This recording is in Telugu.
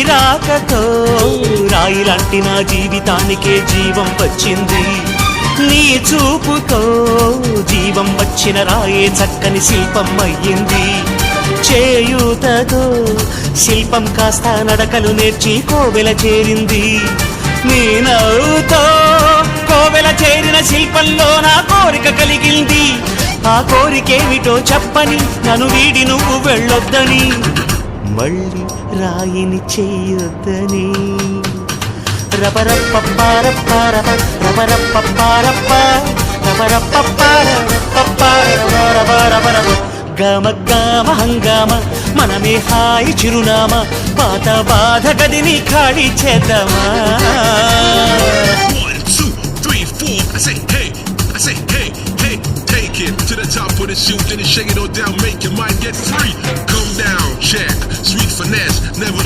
రాకతో రాయిలాంటి నా జీవితానికే జీవం వచ్చింది. నీ చూపుతో జీవం వచ్చిన రాయే చక్కని శిల్పం అయ్యింది. చేయూతతో శిల్పం కాస్త నడకలు నేర్చి కోవెల చేరింది. నీ నవ్వుతో కోవెల చేరిన శిల్పంలో నా కోరిక కలిగింది. ఆ కోరికేమిటో చెప్పని నన్ను వీడి నువ్వు వెళ్ళొద్దని, మళ్ళీ రాయిని చేయొద్దని. రబరప్పపారప్పారప రబరప్పపారప్ప రబరప్పపారపప్పారబరబరబరబ గమ గమ హంగామ మనమే హాయి చిరునామా పాత బాధ గదిని ఖాళీ చేద్దామా. 1 2 3 4 I say hey hey take it to the top of the shoot then shake it all down make your mind get free come down check sweet finesse never